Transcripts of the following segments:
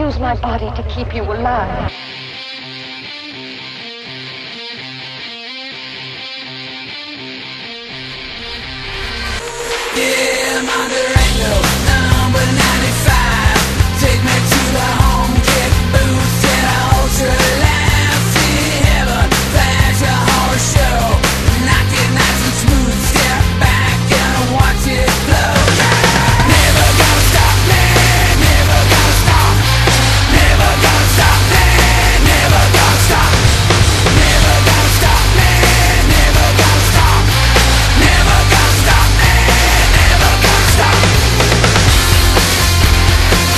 use my body to keep you alive. Yeah, I'm on the angle, number 95. Take me to the home, get boots and ultra loud. See heaven, flash a horror show. Knock it nice and smooth, step back and watch it flow. Never gonna stop me, never gonna stop. Never gonna stop me, never gonna stop. Never gonna stop me, never gonna stop. Never gonna stop me.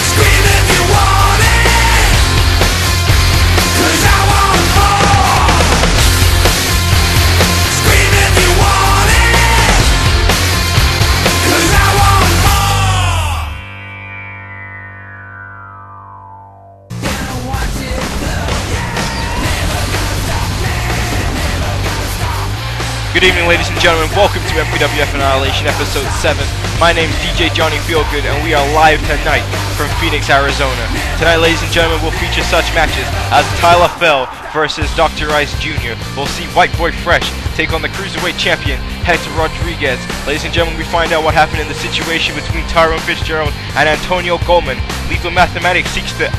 Scream if you want it, 'cause I want more. Scream if you want it, 'cause I want more. Gonna watch it flow, yeah. Never gonna stop me, never gonna stop. Good evening, ladies and gentlemen. Welcome to MPWF Annihilation episode 7. My name is DJ Johnny Feelgood, and we are live tonight from Phoenix, Arizona. Tonight, ladies and gentlemen, will feature such matches as Tyler Fell versus Dr. Ice Jr. We'll see White Boy Fresh take on the Cruiserweight champion, Hector Rodriguez. Ladies and gentlemen, we find out what happened in the situation between Tyrone Fitzgerald and Antonio Goldman. Lethal Mathematics seeks to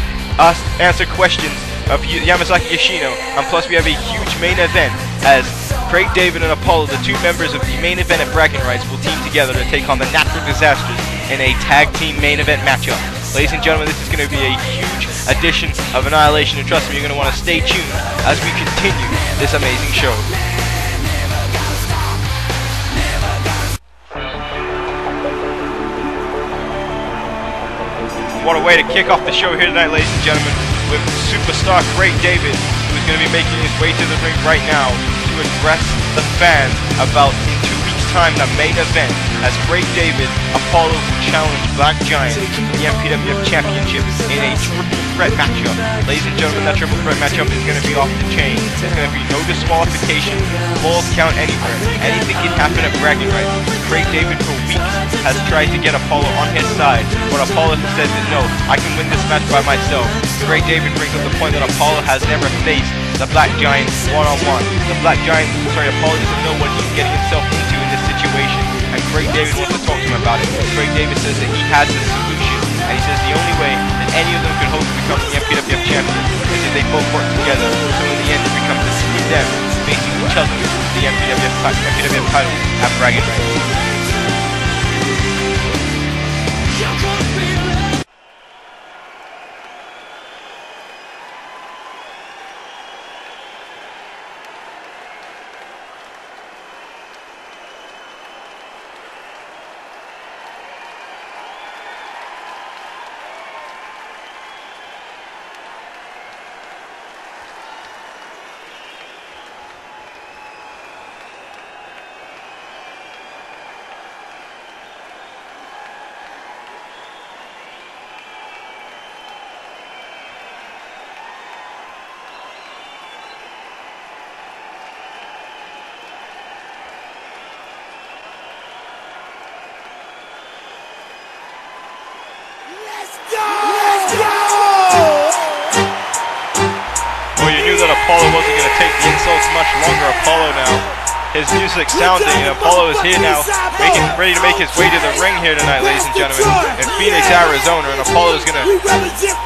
answer questions of Yamazaki Yoshino, and plus we have a huge main event as Craig David and Apollo, the two members of the main event at Bragging Rights, will team together to take on the Natural Disasterz in a tag team main event matchup. Ladies and gentlemen, this is going to be a huge edition of Annihilation, and trust me, you're going to want to stay tuned as we continue this amazing show. What a way to kick off the show here tonight, ladies and gentlemen, with superstar Craig David, who's going to be making his way to the ring right now to address the fans about in 2 weeks' time the main event as Craig David, Apollo will challenge Black Giant for the MPWF Championship in a triple threat matchup. Ladies and gentlemen, that triple threat matchup is going to be off the chain. There's going to be no disqualification, falls count anywhere. Anything can happen at Bragging Rights. Craig David for weeks has tried to get Apollo on his side, but Apollo says that no, I can win this match by myself. Craig David brings up the point that Apollo has never faced the Black Giant one-on-one. Apollo doesn't know what he's getting himself into in this situation, and Craig David wants to talk to him about it. Craig David says that he has the solution, and he says the only way that any of them could hope to become the MPWF champion is if they both work together, so in the end it becomes the two of them facing each other for the MPWF title at Bragging Rights. Apollo wasn't going to take the insults much longer. Apollo now, his music sounding, and Apollo is here now, ready to make his way to the ring here tonight, ladies and gentlemen, in Phoenix, Arizona, and Apollo is going to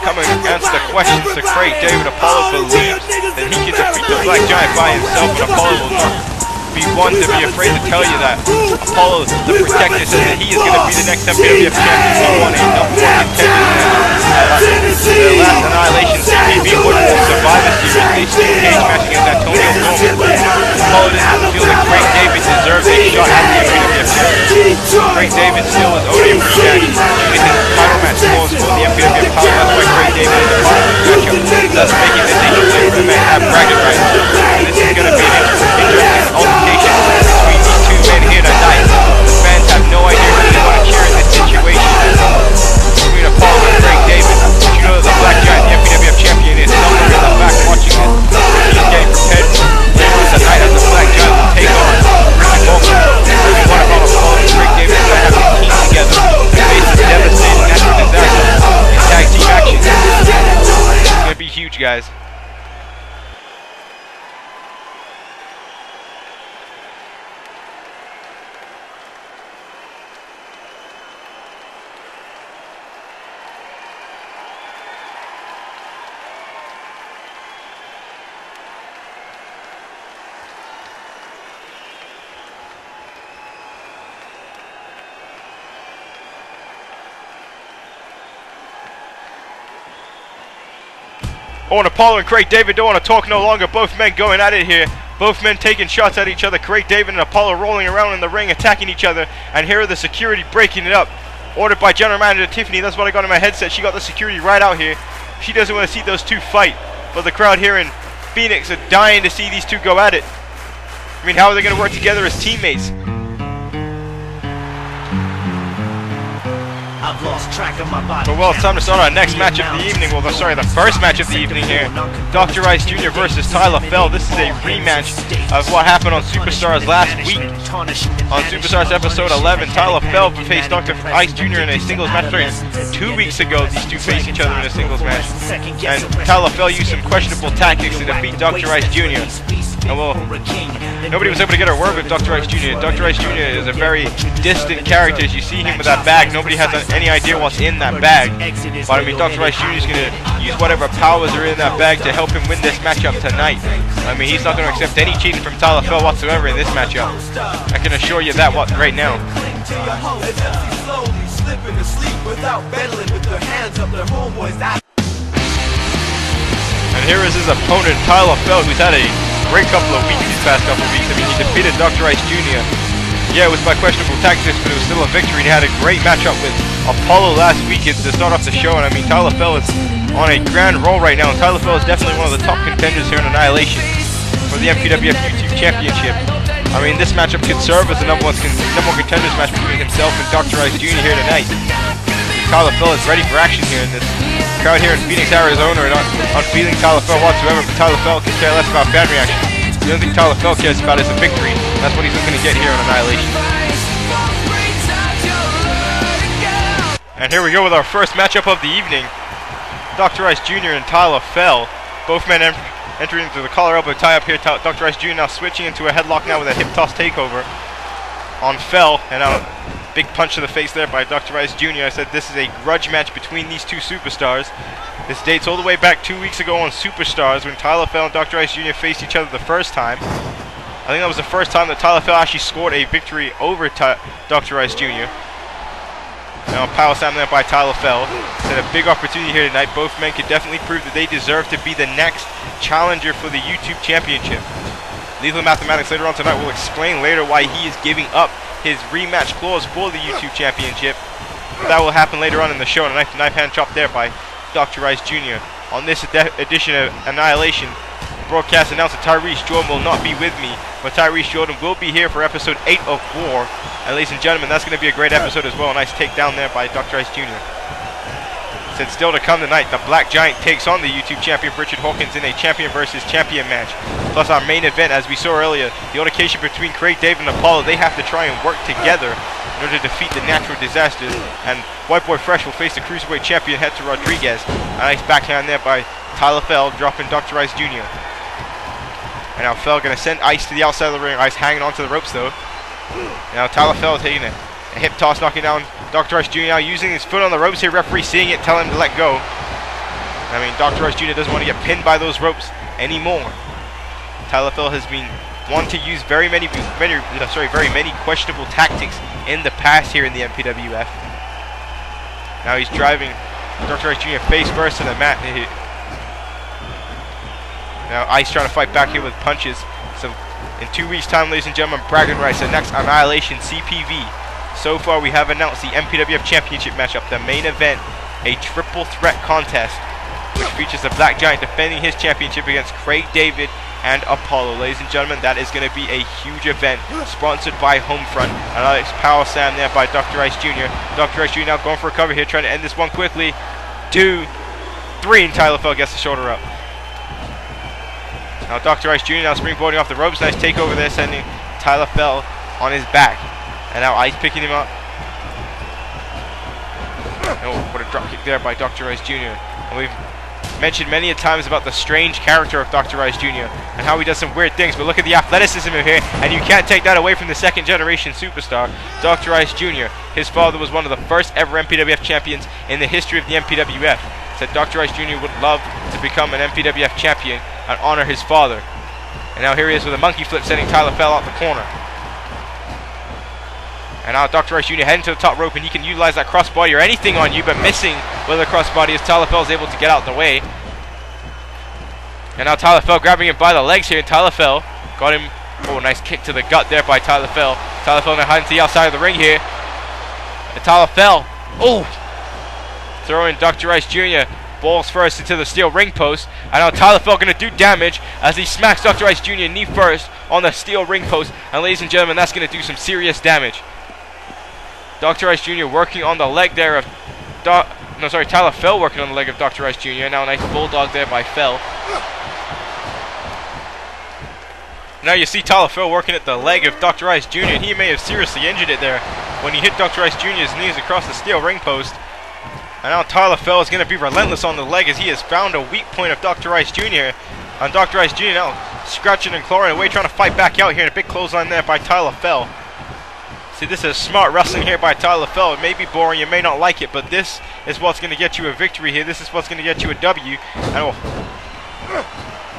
come and answer the questions to Craig David. Apollo believes that he can defeat the Black Giant by himself, and Apollo will not be one to be afraid to tell you that. Apollo, the Protector, says that he is going to be the next MPWF champion. He won a number one contender the last Annihilation CPB Woodward Survivor Series. They stayed cage match against Antonio Goldman. Apollo doesn't feel that Craig David deserves a shot at the MPWF championship. Craig David still is owed a rematch with his title match scores for the MPWF title. That's why Craig David is a part of the matchup, thus making this a for the men at Bragging Rights. And this is going to be an interesting altercation between these two men here tonight. The fans have no idea who they want to cheer in this situation between Apollo and Craig David. But you know that the Black Giant, the MPWF champion, is somewhere in the back watching this. He's getting prepared for tonight as the Black Giant will take on Ricky Hawkins. We want about Apollo and Craig David trying to have a team together to face this devastating Natural Disasterz in tag team action. match, guys. Oh, and Apollo and Craig David don't want to talk no longer. Both men going at it here. Both men taking shots at each other. Craig David and Apollo rolling around in the ring, attacking each other. And here are the security breaking it up. Ordered by General Manager Tiffany. That's what I got in my headset. She got the security right out here. She doesn't want to see those two fight. But the crowd here in Phoenix are dying to see these two go at it. I mean, how are they going to work together as teammates? I've lost track of my body. Well, it's time to start our next match of the evening. Well, sorry, the first match of the evening here. Dr. Ice Jr. versus Tyler Fell. This is a rematch of what happened on Superstars last week. On Superstars episode 11, Tyler Fell faced Dr. Ice Jr. in a singles match. 2 weeks ago, these two faced each other in a singles match. And Tyler Fell used some questionable tactics to defeat Dr. Ice Jr. And well, nobody was able to get a word with Dr. Ice Jr. Dr. Ice Jr. is a very distant character. As you see him with that bag, nobody has any idea what's in that bag. But I mean, Dr. Ice Jr. is going to use whatever powers are in that bag to help him win this matchup tonight. I mean, he's not going to accept any cheating from Tyler Fell whatsoever in this matchup. I can assure you that right now. And here is his opponent, Tyler Fell, who's had a great couple of weeks these past couple of weeks. I mean, he defeated Dr. Ice Jr. Yeah, it was by questionable tactics, but it was still a victory. He had a great matchup with Apollo last week to start off the show. And I mean, Tyler Fell is on a grand roll right now. And Tyler Fell is definitely one of the top contenders here in Annihilation for the MPWF YouTube Championship. I mean, this matchup could serve as the number one contenders match between himself and Dr. Ice Jr. here tonight. Tyler Fell is ready for action here in this crowd here in Phoenix, Arizona, are not feeling Tyler Fell whatsoever, but Tyler Fell can care less about fan reaction. The only thing Tyler Fell cares about is a victory. That's what he's looking to get here on Annihilation. And here we go with our first matchup of the evening. Dr. Ice Jr. and Tyler Fell. Both men entering into the collar elbow tie up here. Dr. Ice Jr. now switching into a headlock now with a hip toss takeover on Fell. And now big punch to the face there by Dr. Ice Jr. I said this is a grudge match between these two superstars. This dates all the way back 2 weeks ago on Superstars when Tyler Fell and Dr. Ice Jr. faced each other the first time. I think that was the first time that Tyler Fell actually scored a victory over Dr. Ice Jr. Now power slam there by Tyler Fell. It's a big opportunity here tonight. Both men could definitely prove that they deserve to be the next challenger for the YouTube Championship. Lethal Mathematics later on tonight will explain later why he is giving up his rematch clause for the YouTube Championship. That will happen later on in the show. And a knife hand chop there by Dr. Ice Jr. On this edition of Annihilation, broadcast announcer Tyrese Jordan will not be with me, but Tyrese Jordan will be here for episode 8 of 4. And ladies and gentlemen, that's going to be a great episode as well. A nice takedown there by Dr. Ice Jr. Said still to come tonight, the Black Giant takes on the YouTube champion Richard Hawkins in a champion versus champion match. Plus our main event, as we saw earlier, the altercation between Craig David and Apollo. They have to try and work together in order to defeat the Natural Disasterz. And White Boy Fresh will face the Cruiserweight champion Hector Rodriguez. A nice backhand there by Tyler Fell, dropping Dr. Ice Jr. And now Fell going to send Ice to the outside of the ring. Ice hanging onto the ropes though. Now Tyler Fell taking a hip toss, knocking down Dr. Ice Jr. now using his foot on the ropes here. Referee seeing it, telling him to let go. I mean, Dr. Ice Jr. doesn't want to get pinned by those ropes anymore. Tyler Fell has been one to use very many questionable tactics in the past here in the MPWF. Now he's driving Dr. Ice Jr. face first to the mat. Now Ice trying to fight back here with punches. So in 2 weeks' time, ladies and gentlemen, bragging rights, the next Annihilation CPV. So far, we have announced the MPWF Championship matchup, the main event, a triple threat contest, which features the Black Giant defending his championship against Craig David and Apollo. Ladies and gentlemen, that is going to be a huge event, sponsored by Homefront. A nice power slam there by Dr. Ice Jr. Dr. Ice Jr. now going for a cover here, trying to end this one quickly. 2, 3, and Tyler Fell gets the shoulder up. Now Dr. Ice Jr. now springboarding off the ropes. Nice takeover there, sending Tyler Fell on his back. And now Ice picking him up. Oh, what a drop kick there by Dr. Ice Jr. And we've mentioned many a times about the strange character of Dr. Rice Jr. and how he does some weird things, but look at the athleticism in here, and you can't take that away from the second generation superstar, Dr. Rice Jr. His father was one of the first ever MPWF champions in the history of the MPWF. Said Dr. Rice Jr. would love to become an MPWF champion and honor his father. And now here he is with a monkey flip, sending Tyler Fell out the corner. And now Dr. Rice Jr. heading to the top rope, and he can utilize that crossbody or anything on you, but missing with a crossbody as Tyler Fell is able to get out the way. And now Tyler Fell grabbing him by the legs here, and Tyler Fell got him. Oh, nice kick to the gut there by Tyler Fell. Tyler Fell now hiding to the outside of the ring here. And Tyler Fell, oh, throwing Dr. Rice Jr. balls first into the steel ring post. And now Tyler Fell going to do damage as he smacks Dr. Rice Jr. knee first on the steel ring post. And ladies and gentlemen, that's going to do some serious damage. Dr. Rice Jr. working on the leg there of Tyler Fell working on the leg of Dr. Rice Jr. Now a nice bulldog there by Fell. Now you see Tyler Fell working at the leg of Dr. Rice Jr. and he may have seriously injured it there when he hit Dr. Rice Jr.'s knees across the steel ring post. And now Tyler Fell is going to be relentless on the leg as he has found a weak point of Dr. Rice Jr. And Dr. Rice Jr. now scratching and clawing away, trying to fight back out here, and a big clothesline there by Tyler Fell. See, this is smart wrestling here by Tyler Fell. It may be boring, you may not like it, but this is what's going to get you a victory here. This is what's going to get you a W. And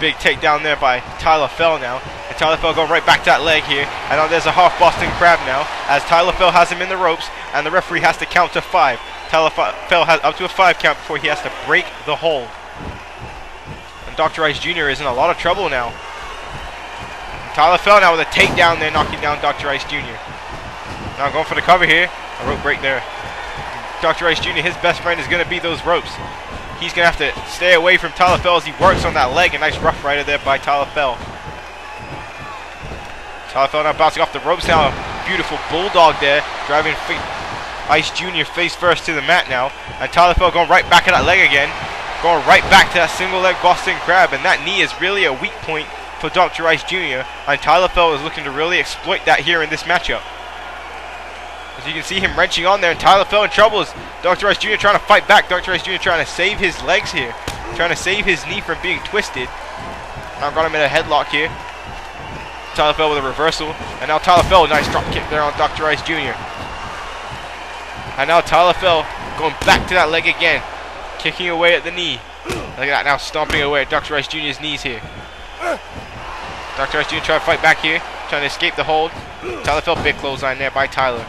big takedown there by Tyler Fell now. And Tyler Fell going right back to that leg here. And now there's a half Boston Crab now, as Tyler Fell has him in the ropes, and the referee has to count to 5. Tyler Fell has up to a 5 count before he has to break the hold. And Dr. Rice Jr. is in a lot of trouble now. And Tyler Fell now with a takedown there, knocking down Dr. Rice Jr. Now going for the cover here. A rope break there. Dr. Rice Jr., his best friend is going to be those ropes. He's going to have to stay away from Tyler Fell as he works on that leg. A nice rough rider there by Tyler Fell. Tyler Fell now bouncing off the ropes now. Beautiful bulldog there. Driving Ice Jr. face first to the mat now. And Tyler Fell going right back at that leg again. Going right back to that single leg Boston Crab. And that knee is really a weak point for Dr. Rice Jr. And Tyler Fell is looking to really exploit that here in this matchup. As you can see him wrenching on there, and Tyler Fell in trouble as Dr. Rice Jr. trying to fight back. Dr. Rice Jr. trying to save his legs here. Trying to save his knee from being twisted. Now got him in a headlock here. Tyler Fell with a reversal. And now Tyler Fell, nice drop kick there on Dr. Rice Jr. And now Tyler Fell going back to that leg again. Kicking away at the knee. Look at that, now stomping away at Dr. Rice Jr.'s knees here. Dr. Rice Jr. trying to fight back here. Trying to escape the hold. Tyler Fell, big clothesline there by Tyler.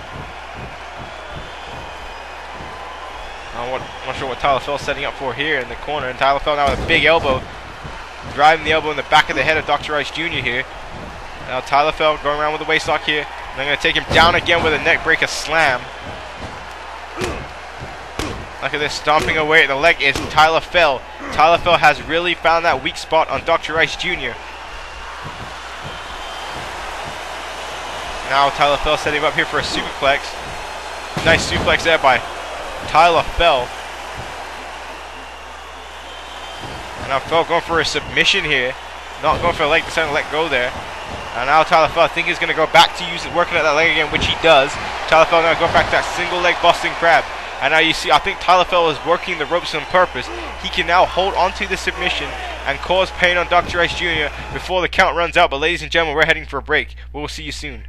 I'm not sure what Tyler Fell's setting up for here in the corner. And Tyler Fell now with a big elbow. Driving the elbow in the back of the head of Dr. Rice Jr. here. Now Tyler Fell going around with the waist lock here. And they're going to take him down again with a neck breaker slam. Look at this, stomping away at the leg is Tyler Fell. Tyler Fell has really found that weak spot on Dr. Rice Jr. Now Tyler Fell setting him up here for a superplex. Nice suplex there by Tyler Fell. And now Fell going for a submission here. Not going for a leg, deciding to let go there. And now Tyler Fell, I think he's going to go back to working at that leg again, which he does. Tyler Fell now going back to that single leg Boston Crab. And now you see, I think Tyler Fell is working the ropes on purpose. He can now hold onto the submission and cause pain on Dr. Rice Jr. before the count runs out. But ladies and gentlemen, we're heading for a break. We'll see you soon.